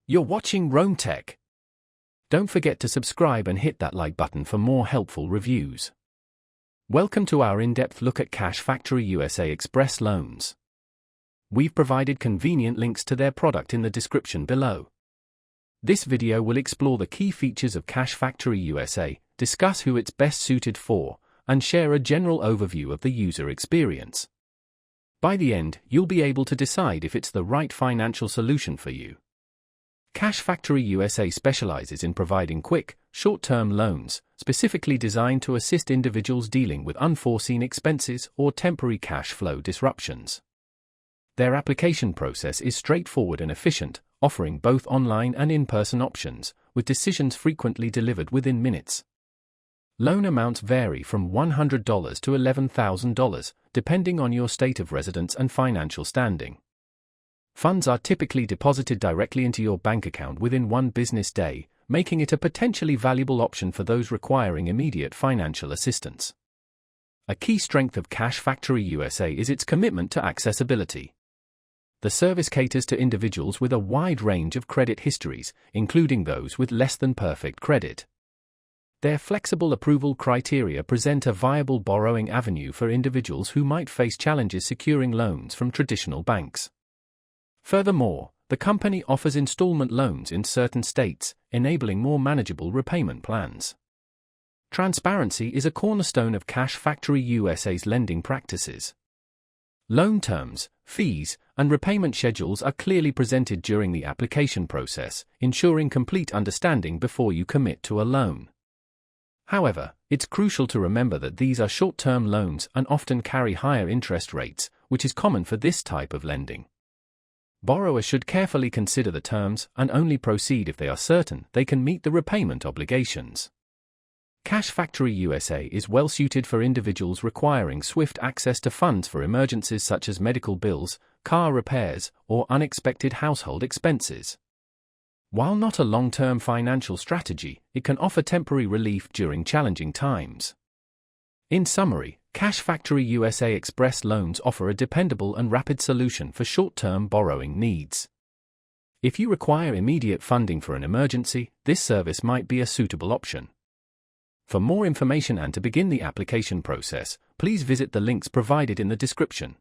You're watching Rome Tech. Don't forget to subscribe and hit that like button for more helpful reviews. Welcome to our in-depth look at Cash Factory USA Express Loans. We've provided convenient links to their product in the description below. This video will explore the key features of Cash Factory USA, discuss who it's best suited for, and share a general overview of the user experience. By the end, you'll be able to decide if it's the right financial solution for you. Cash Factory USA specializes in providing quick, short-term loans, specifically designed to assist individuals dealing with unforeseen expenses or temporary cash flow disruptions. Their application process is straightforward and efficient, offering both online and in-person options, with decisions frequently delivered within minutes. Loan amounts vary from $100 to $11,000, depending on your state of residence and financial standing. Funds are typically deposited directly into your bank account within one business day, making it a potentially valuable option for those requiring immediate financial assistance. A key strength of Cash Factory USA is its commitment to accessibility. The service caters to individuals with a wide range of credit histories, including those with less than perfect credit. Their flexible approval criteria present a viable borrowing avenue for individuals who might face challenges securing loans from traditional banks. Furthermore, the company offers installment loans in certain states, enabling more manageable repayment plans. Transparency is a cornerstone of Cash Factory USA's lending practices. Loan terms, fees, and repayment schedules are clearly presented during the application process, ensuring complete understanding before you commit to a loan. However, it's crucial to remember that these are short-term loans and often carry higher interest rates, which is common for this type of lending. Borrowers should carefully consider the terms and only proceed if they are certain they can meet the repayment obligations. Cash Factory USA is well suited for individuals requiring swift access to funds for emergencies such as medical bills, car repairs, or unexpected household expenses. While not a long-term financial strategy, it can offer temporary relief during challenging times. In summary, Cash Factory USA Express loans offer a dependable and rapid solution for short-term borrowing needs. If you require immediate funding for an emergency, this service might be a suitable option. For more information and to begin the application process, please visit the links provided in the description.